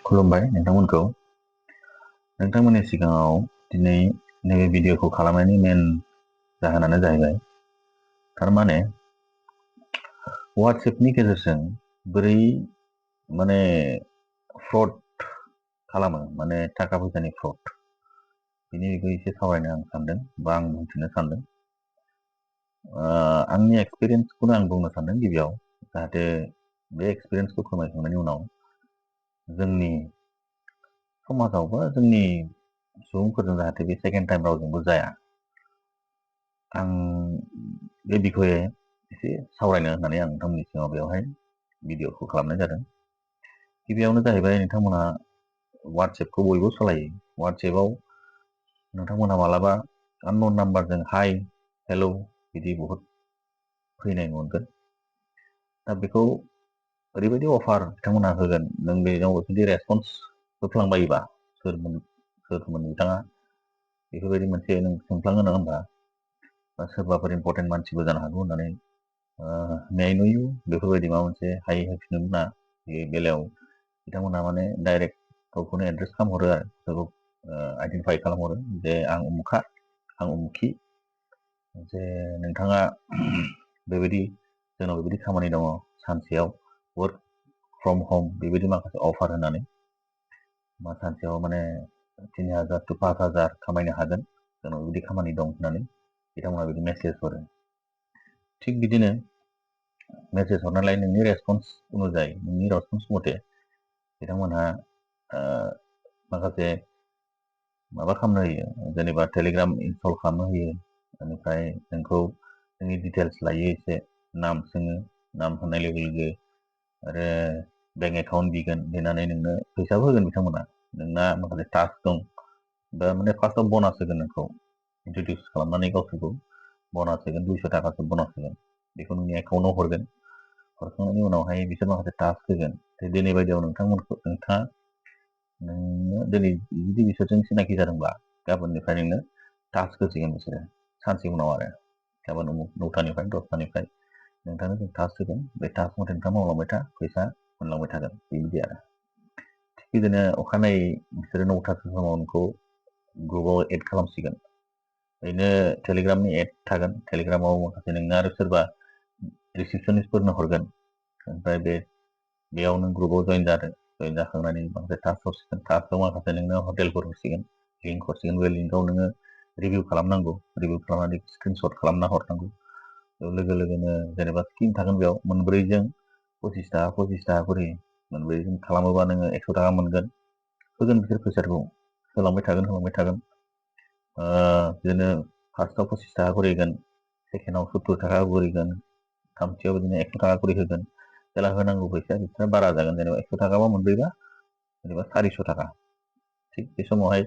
खुलुमबाय नोंथांमोनखौ। नोंथांमोननि सिगाङाव दिनै नैबे भिडिअखौ खालामनायनि मेन जाहोनानो जाहैबाय थारमाने WhatsAppनि गेजेरजों बोरै माने फ्रड खालामो, माने थाखा फैसानि फ्रड, बेनि बागै एसे सावरायनो आं सानदों बा आं बुंथिनो सानदों। आंनि एक्सपिरियेन्सखौनो आं बुंनो सानदों गिबियाव, जाहाथे बे एक्सपिरियेन्सखौ फोरमायखांनायनि उनाव जोंनि समाजाव बा जोंनि सुबुंफोरजों जाहाथे बे सेकेन्ड टाइम रावजोंबो जाया, आं बे बिखये एसे सावरायनो होननानै आं नोंथांमोननि सिगाङाव बेवहाय भिडिअखौ खालामनाय जादों। गिबियावनो जाहैबाय नोंथांमोना WhatsAppखौ बयबो सालायो। WhatsAppआव नोंथांमोनहा मालाबा आननन नाम्बारजों हाय हेलौ बिदि बहुद फैनाय मोनगोन। दा बेखौ ओरैबायदि अफार बिथांमोनहा होगोन, नों बेनाव जुदि रेसपन्स होफ्लांबायोबा सोरमोन बिथाङा बेफोरबायदि मोनसे नों सोंफ्लाङो नङा होमबा, बा सोरबाफोर इम्पर्टेन्ट मानसिबो जानो हागौ होननानै मे आइ नो इउ बेफोरबायदि माबा मोनसे हाय होफिननो मोना। बे बेलायाव बिथांमोनहा माने डाइरेक्ट गावखौनो एड्रेस खालामहरो आरो सोरखौ आइडेन्टिफाइ खालामहरो जे आं उमुखा, आं उमुखि, जे नोंथाङा बेबायदि जोंनाव बेबायदि खामानि दङ, सानसेयाव वर्क फ्रम हम बेबायदि माखासे अफार होनानै सानसेयाव माने 3000 to 5000 खामायनो हागोन, जोंनाव बेबायदि खामानि दं होननानै बिथांमोना बिदि मेसेज हरो। थिग बिदिनो मेसेज हरनायलाय नोंनि रेसपन्स अनुजायै, नोंनि रेसपन्स मथे बिथांमोनहा माखासे माबा खालामनो होयो, जेनेबा टेलिग्राम इनस्टल खालामनो होयो, बेनिफ्राय नोंखौ नोंनि डिटेल्स लायो, एसे नाम सोङो, नाम होनाय लोगो लोगो आरो बेंक एकाउन्ट बिगोन, बिनानै नोंनो फैसाबो होगोन बिथांमोना। नोंना माखासे टास्क दं, दा माने फार्स्टआव बनास होगोन, नोंखौ इन्ट्रडिउस खालामनानै गावसोरखौ बनास होगोन, 200 थाखासो बनास होगोन, बेखौ नोंनि एकाउन्टआव हरगोन। हरखांनायनि उनावहाय बिसोर माखासे टास्क होगोन, दिनै बायदियाव नोंथाङा दिनै जुदि बिसोरजों सिनाखि जादोंब्ला गाबोननिफ्राय नोंनो टास्क होसिगोन बिसोरो, सानसे उनाव आरो गाबोन 9टानिफ्राय 10टानिफ्राय नोंथांनो जों टास्क होगोन, बे टास्क मथे नोंथाङा मावलांबाय था, फैसा मोनलांबाय थागोन, बेबायदि आरो। थिग बिदिनो अखानायै बिसोरो 9टासो समाव नोंखौ ग्रुपआव एड खालामसिगोन। ओरैनो टेलिग्रामनि एड थागोन, टेलिग्रामाव माखासे नोंनो आरो सोरबा रिसिपसनिस्टफोरनो हरगोन, ओमफ्राय बेयाव नों ग्रुपआव जइन जादों, जइन जाखांनानै माखासे टास्क हरसिगोन, टास्कआव माखासे नोंनो हटेलफोर हरसिगोन, लिंक हरसिगोन, बे लिंकआव नोङो रिभिउ खालामनांगौ, रिभिउ खालामनानै स्क्रिनशट खालामना हरनांगौ। लोगो लोगोनो जेनेबा स्किम थागोन, बेयाव मोनब्रैजों 25 थाखा खरि, मोनब्रैजों खालामोबा नोङो 100 थाखा मोनगोन, होगोन बिसोर फैसाखौ, होलांबाय थागोन। बिदिनो फार्स्टआव 25 थाखा खरि होगोन, सेकेन्डआव 70 थाखा खरि होगोन, थामथियाव बिदिनो 100 थाखा खरि होगोन। जेला होनांगौ फैसाया बिसोरना बारा जागोन, जेनेबा 100 थाखाबा मोनब्रैबा जेनेबा 400 थाखा। थिग बे समावहाय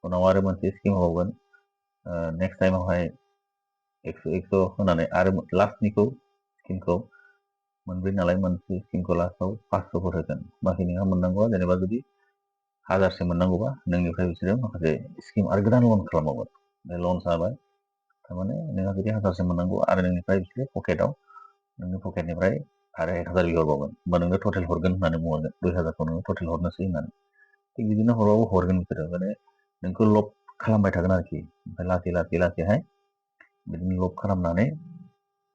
उनाव आरो मोनसे स्किम होबावगोन, नेक्स्ट टाइमावहाय 100 होनानै आरो लास्टनिखौ स्किमखौ मोनब्रै नालाय, मोनसे स्किमखौ लास्टआव 500 होगोन। बाखि नोंहा मोननांगौआ जेनेबा जुदि 1000 मोननांगौबा नोंनिफ्राय बिसोरो माखासे स्किम आरो गोदान लन खालामबावगोन। बे लन जाबाय थारमाने नोंहा जुदि 1000 मोननांगौ आरो नोंनिफ्राय बिसोरो नोंनि पकेटनिफ्राय आरो 1000 बिहरबावगोन, होमबा नोंनो टटेल हरगोन होननानै बुंहरगोन, 2000खौ नोङो टटेल हरनोसै होननानै। थिग बिदिनो हरबाबो हरगोन बिसोरो, माने नोंखौ लब खालामबाय थागोन आरोखि। ओमफ्राय लासैहाय बिदिनो लब खालामनानै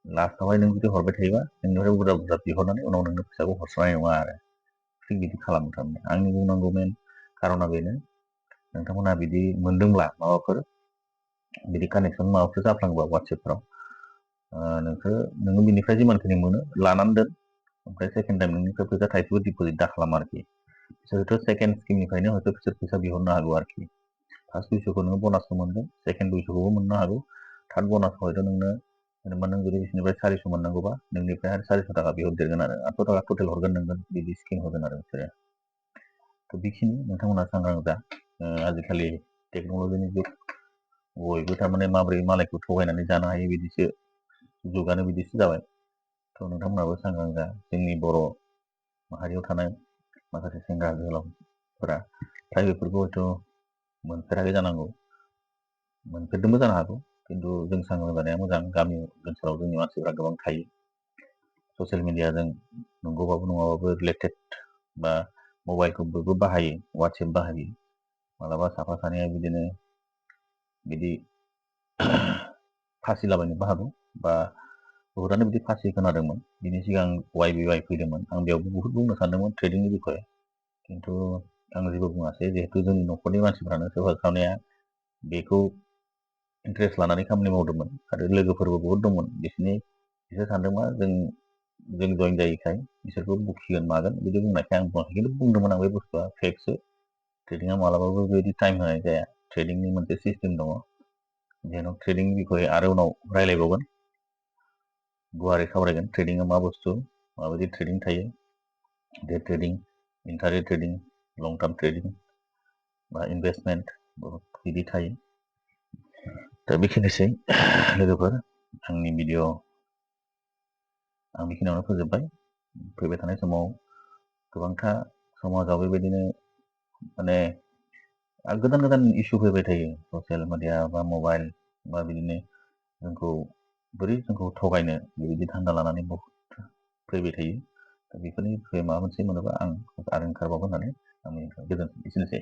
लास्टआवहाय नों जुदि हरबाय थायोबा नोंनिफ्राय बुरजा बिहरनानै उनाव नोंनो फैसाखौ हरस्रानाय नङा आरो। थिग बिदि खालामो थारमाने। आंनि बुंनांगौ मेन खार'ना बेनो, नोंथांमोना बिदि मोनदोंब्ला माबाफोर बिदि कानेक्सन माबाफोर जाफ्लाङोबा WhatsAppफ्राव, नोङो बिनिफ्राय जिमानखिनि मोनो लानानै दोन, ओमफ्राय सेकेन्ड टाइम नोंनिफ्राय फैसा थाइसेबो डिप'जिट दा खालाम आरोखि। बिसोरथ' सेकेन्ड स्किमनिफ्रायनो हयथ' बिसोर फैसा बिहरनो हागौ आरोखि। फार्स्ट 200खौ नोङो बनासखौ मोनगोन, सेकेन्ड 200खौबो मोननो हागौ, थार्ड बनासखौ हयथ' नोंनो जेनेबा नों जुदि बिसोरनिफ्राय 400 मोननांगौबा नोंनिफ्राय आरो 400 थाखा बिहरदेरगोन आरो 800 थाखा टटेल हरगोन नोंगोन, बिदि स्किम होगोन आरो बिसोरो। थ' बेखिनि नोंथांमोना सांग्रां जा। आजिखालि टेक्न'लजिनि जुग, बयबो थारमाने माबोरै मालायखौ थगायनानै जानो हायो बिदिसो, जुगानो बिदिसो जाबाय। थ' नोंथांमोनाबो सांग्रां जा। जोंनि बर' माहारियाव थानाय माखासे सेंग्रा जोहोलावफोरा फ्राय बेफोरखौ हयथ' मोनफेराखै जानांगौ, मोनफेरदोंबो जानो हागौ, खिन्थु जों सांग्रां जानाया मोजां। गामि ओनसोलाव जोंनि मानसिफ्रा गोबां थायो, ससियेल मिडियाजों नंगौबाबो नङाबाबो रिलेटेड बा मबाइलखौ बयबो बाहायो, वाट्सएप बाहायो। मालाबा साफा सानैया बिदिनो बिदि फासि लाबायनोबो हागौ, बा बहुतआनो बिदि फासि खोनादोंमोन। बिनि सिगां YBY फैदोंमोन, आं बेयावबो बहुद बुंनो सानदोंमोन ट्रेडिंनि बिखय, खिन्थु आं जेबो बुङासै, जिहेथु जोंनि न'खरनि मानसिफ्रानो सोरबा सानैया बेखौ इन्ट्रेस्ट लानानै खामानि मावदोंमोन आरो लोगोफोरबो बहुद दंमोन। बिसोर सानदोंमा जों जइन जायैखाय बिसोरखौ बखिगोन मागोन बिदि बुंनायखाय आं बुङाखै, खिन्थु बुंदोंमोन आं बे बुस्थुआ फेकसो। ट्रेडिंआ मालाबाबो बेबायदि टाइम होनाय जाया। ट्रेडिंनि मोनसे सिस्टेम दङ, जेन' ट्रेडिंनि बिखय आरो उनाव रायलायबावगोन, गुवारै सावरायगोन। ट्रेडिंआ मा बुस्थु, माबायदि ट्रेडिं थायो, डे ट्रेडिं, इन्टारडे ट्रेडिं, लं टार्म ट्रेडिं बा इनभेस्टमेन्ट बिदि थायो। दा बेखिनिसै लोगोफोर, आंनि भिडिअ आं बेखिनियावनो फोजोबबाय। फैबाय थानाय समाव गोबांथा समाजाव बेबायदिनो माने गोदान गोदान इस्यु फैबाय थायो, ससियेल मिडिया बा मबाइल बा बिदिनो जोंखौ थगायनो बेबायदि धान्दा लानानै बहुद फैबाय थायो। दा बेफोरनि माबा मोनसे मोनोबा आं आरो ओंखारबावगोन होननानै आंनि गोजोन एसेनोसै।